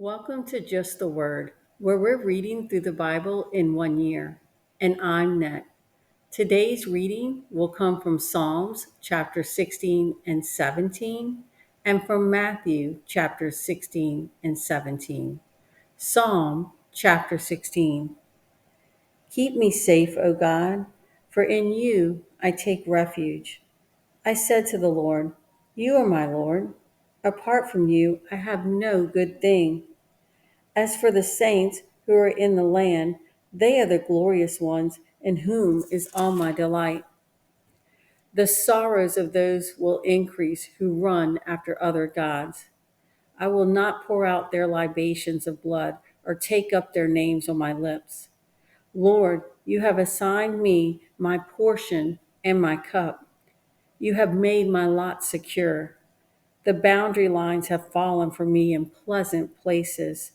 Welcome to Just the Word, where we're reading through the Bible in 1 year. And I'm Net. Today's reading will come from Psalms chapter 16 and 17, and from Matthew chapter 16 and 17. Psalm chapter 16. Keep me safe, O God, for in you I take refuge. I said to the Lord, You are my Lord. Apart from you, I have no good thing. As for the saints who are in the land, they are the glorious ones in whom is all my delight. The sorrows of those will increase who run after other gods. I will not pour out their libations of blood or take up their names on my lips. Lord, you have assigned me my portion and my cup. You have made my lot secure. The boundary lines have fallen for me in pleasant places.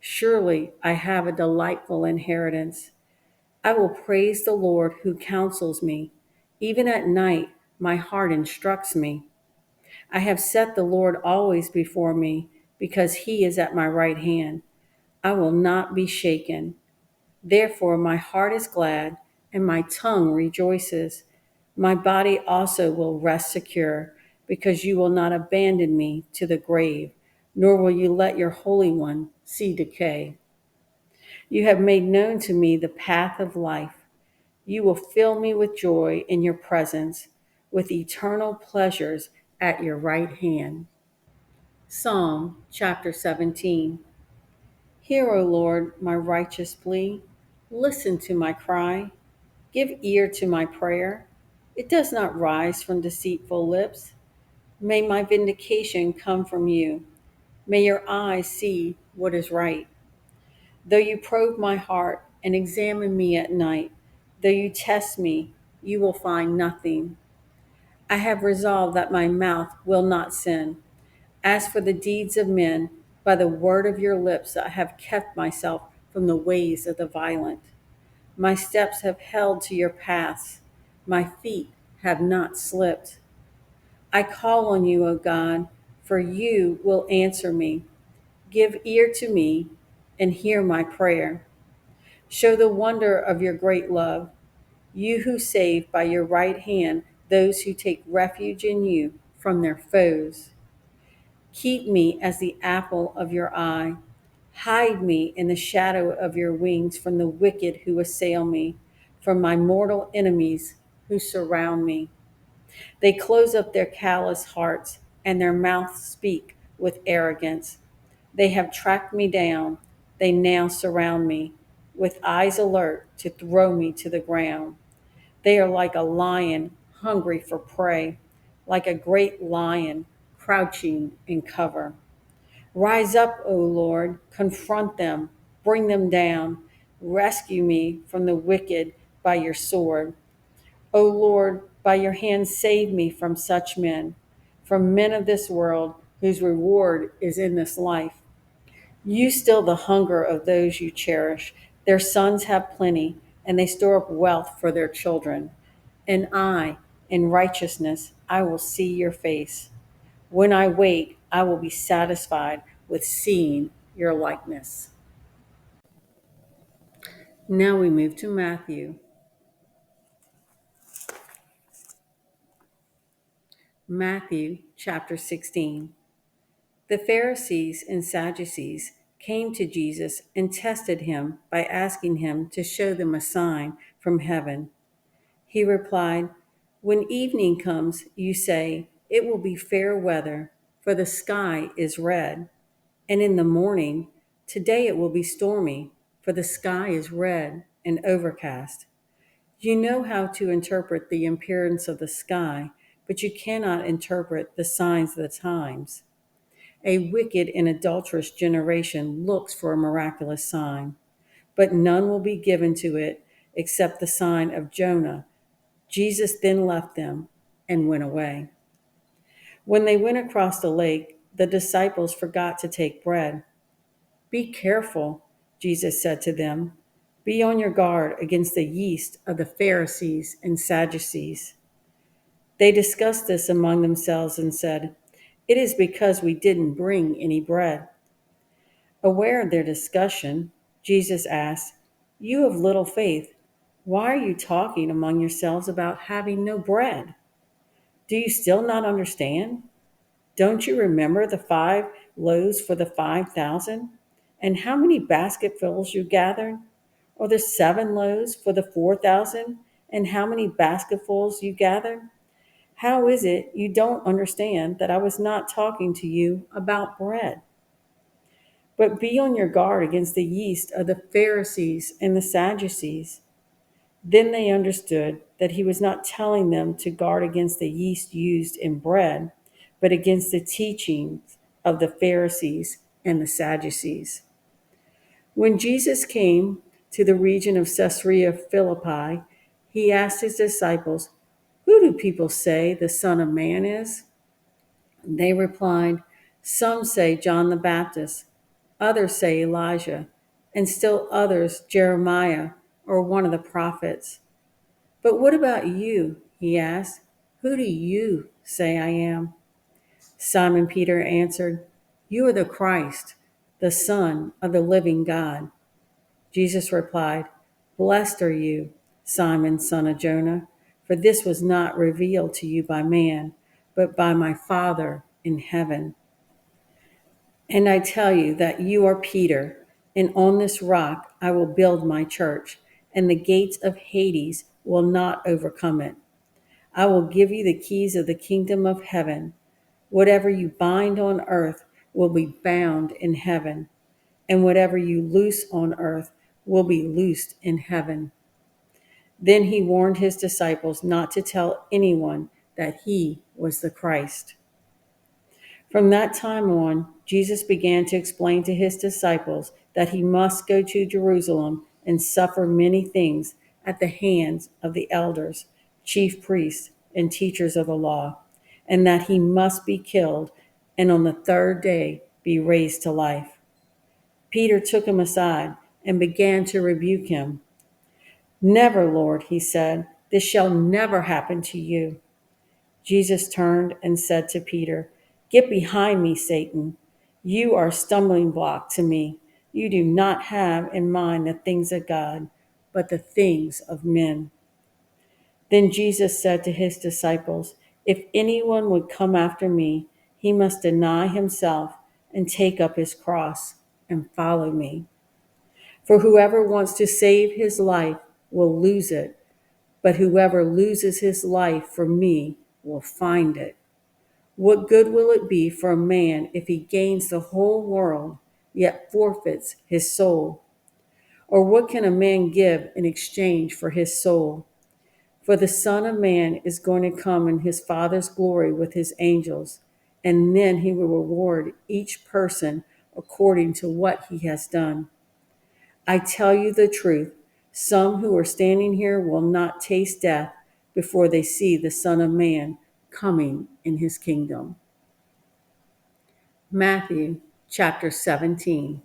Surely I have a delightful inheritance. I will praise the Lord who counsels me. Even at night, my heart instructs me. I have set the Lord always before me because he is at my right hand. I will not be shaken. Therefore, my heart is glad and my tongue rejoices. My body also will rest secure, because you will not abandon me to the grave, nor will you let your Holy One see decay. You have made known to me the path of life. You will fill me with joy in your presence, with eternal pleasures at your right hand. Psalm chapter 17. Hear, O Lord, my righteous plea. Listen to my cry. Give ear to my prayer. It does not rise from deceitful lips. May my vindication come from you. May your eyes see what is right. Though you probe my heart and examine me at night, though you test me, you will find nothing. I have resolved that my mouth will not sin. As for the deeds of men, by the word of your lips I have kept myself from the ways of the violent. My steps have held to your paths. My feet have not slipped. I call on you, O God, for you will answer me. Give ear to me and hear my prayer. Show the wonder of your great love, you who save by your right hand those who take refuge in you from their foes. Keep me as the apple of your eye. Hide me in the shadow of your wings from the wicked who assail me, from my mortal enemies who surround me. They close up their callous hearts, and their mouths speak with arrogance. They have tracked me down. They now surround me, with eyes alert to throw me to the ground. They are like a lion hungry for prey, like a great lion crouching in cover. Rise up, O Lord, confront them, bring them down. Rescue me from the wicked by your sword. O Lord, by your hand save me from such men, from men of this world whose reward is in this life. You still the hunger of those you cherish. Their sons have plenty, and they store up wealth for their children. And I, in righteousness, I will see your face. When I wake, I will be satisfied with seeing your likeness. Now we move to Matthew. Matthew chapter 16. The Pharisees and Sadducees came to Jesus and tested him by asking him to show them a sign from heaven. He replied, When evening comes, you say, It will be fair weather, for the sky is red. And in the morning, Today it will be stormy, for the sky is red and overcast. You know how to interpret the appearance of the sky, but you cannot interpret the signs of the times. A wicked and adulterous generation looks for a miraculous sign, but none will be given to it except the sign of Jonah. Jesus then left them and went away. When they went across the lake, the disciples forgot to take bread. Be careful, Jesus said to them. Be on your guard against the yeast of the Pharisees and Sadducees. They discussed this among themselves and said, It is because we didn't bring any bread. Aware of their discussion, Jesus asked, "You of little faith, why are you talking among yourselves about having no bread? Do you still not understand? Don't you remember the 5 loaves for the 5,000? And how many basketfuls you gathered? Or the 7 loaves for the 4,000? And how many basketfuls you gathered? How is it you don't understand that I was not talking to you about bread? But be on your guard against the yeast of the Pharisees and the Sadducees." Then they understood that he was not telling them to guard against the yeast used in bread, but against the teachings of the Pharisees and the Sadducees. When Jesus came to the region of Caesarea Philippi, he asked his disciples, "Who do people say the Son of Man is?" They replied, "Some say John the Baptist, others say Elijah, and still others Jeremiah or one of the prophets." "But what about you?" he asked. "Who do you say I am?" Simon Peter answered, "You are the Christ, the Son of the living God." Jesus replied, "Blessed are you, Simon, son of Jonah, for this was not revealed to you by man, but by my Father in heaven. And I tell you that you are Peter, and on this rock I will build my church, and the gates of Hades will not overcome it. I will give you the keys of the kingdom of heaven. Whatever you bind on earth will be bound in heaven, and whatever you loose on earth will be loosed in heaven." Then he warned his disciples not to tell anyone that he was the Christ. From that time on, Jesus began to explain to his disciples that he must go to Jerusalem and suffer many things at the hands of the elders, chief priests, and teachers of the law, and that he must be killed and on the third day be raised to life. Peter took him aside and began to rebuke him. "Never, Lord," he said, "this shall never happen to you." Jesus turned and said to Peter, "Get behind me, Satan. You are a stumbling block to me. You do not have in mind the things of God, but the things of men." Then Jesus said to his disciples, "If anyone would come after me, he must deny himself and take up his cross and follow me. For whoever wants to save his life will lose it, but whoever loses his life for me will find it. What good will it be for a man if he gains the whole world, yet forfeits his soul? Or what can a man give in exchange for his soul? For the Son of Man is going to come in his Father's glory with his angels, and then he will reward each person according to what he has done. I tell you the truth, some who are standing here will not taste death before they see the Son of Man coming in his kingdom." Matthew chapter 17.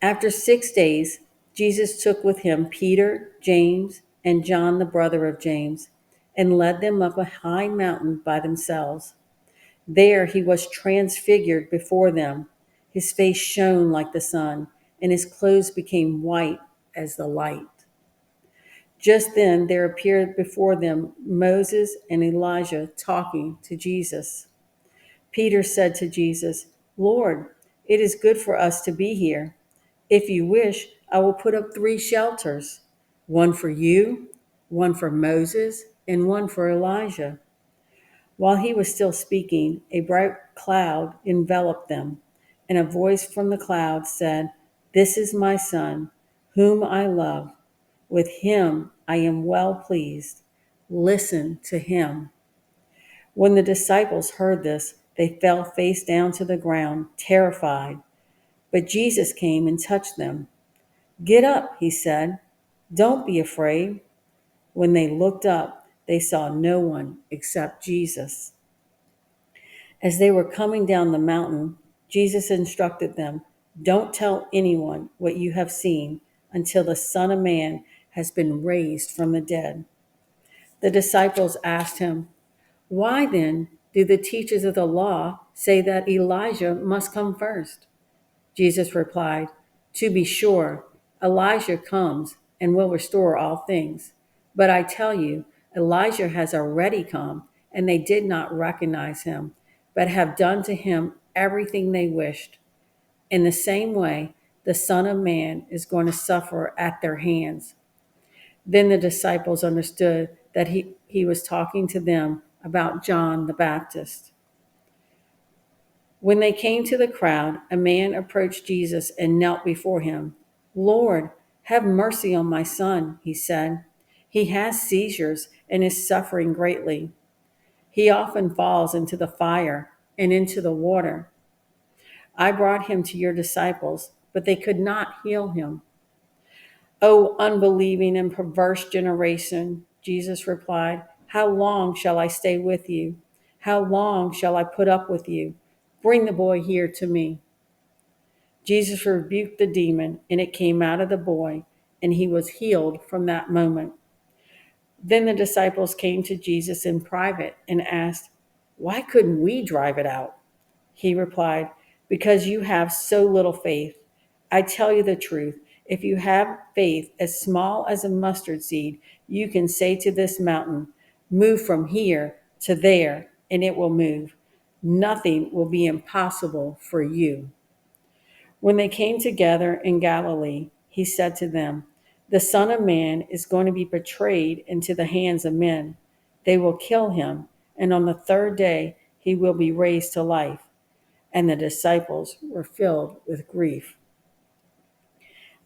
After 6 days, Jesus took with him Peter, James, and John, the brother of James, and led them up a high mountain by themselves. There he was transfigured before them. His face shone like the sun, and his clothes became white as the light. Just then there appeared before them Moses and Elijah talking to Jesus. Peter said to Jesus, "Lord, it is good for us to be here. If you wish, I will put up 3 shelters, one for you, one for Moses, and one for Elijah." While he was still speaking, a bright cloud enveloped them, and a voice from the cloud said, "This is my son, whom I love. With him I am well pleased. Listen to him." When the disciples heard this, they fell face down to the ground, terrified. But Jesus came and touched them. "Get up," he said. "Don't be afraid." When they looked up, they saw no one except Jesus. As they were coming down the mountain, Jesus instructed them, "Don't tell anyone what you have seen until the Son of Man has been raised from the dead." The disciples asked him, "Why then do the teachers of the law say that Elijah must come first?" Jesus replied, "To be sure, Elijah comes and will restore all things. But I tell you, Elijah has already come, and they did not recognize him, but have done to him everything they wished. In the same way, the Son of Man is going to suffer at their hands." Then the disciples understood that he was talking to them about John the Baptist. When they came to the crowd, a man approached Jesus and knelt before him. "Lord, have mercy on my son," he said. "He has seizures and is suffering greatly. He often falls into the fire and into the water. I brought him to your disciples, but they could not heal him." "O unbelieving and perverse generation," Jesus replied, "how long shall I stay with you? How long shall I put up with you? Bring the boy here to me." Jesus rebuked the demon, and it came out of the boy, and he was healed from that moment. Then the disciples came to Jesus in private and asked, "Why couldn't we drive it out?" He replied, "Because you have so little faith. I tell you the truth. If you have faith as small as a mustard seed, you can say to this mountain, 'Move from here to there,' and it will move. Nothing will be impossible for you." When they came together in Galilee, he said to them, "The Son of Man is going to be betrayed into the hands of men. They will kill him, and on the third day he will be raised to life." And the disciples were filled with grief.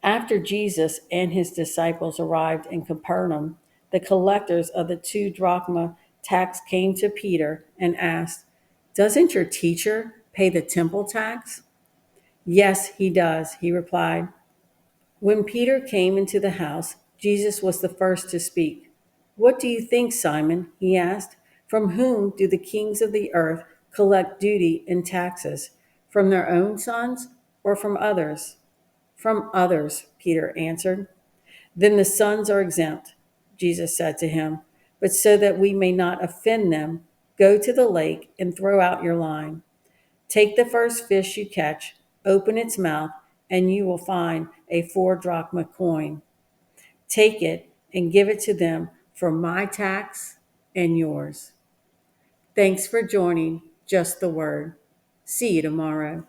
After Jesus and his disciples arrived in Capernaum, the collectors of the 2 drachma tax came to Peter and asked, "Doesn't your teacher pay the temple tax?" "Yes, he does," he replied. When Peter came into the house, Jesus was the first to speak. "What do you think, Simon?" he asked. "From whom do the kings of the earth collect duty and taxes? From their own sons or from others?" "From others," Peter answered. "Then the sons are exempt," Jesus said to him. "But so that we may not offend them, go to the lake and throw out your line. Take the first fish you catch, open its mouth, and you will find a 4 drachma coin. Take it and give it to them for my tax and yours." Thanks for joining Just the Word. See you tomorrow.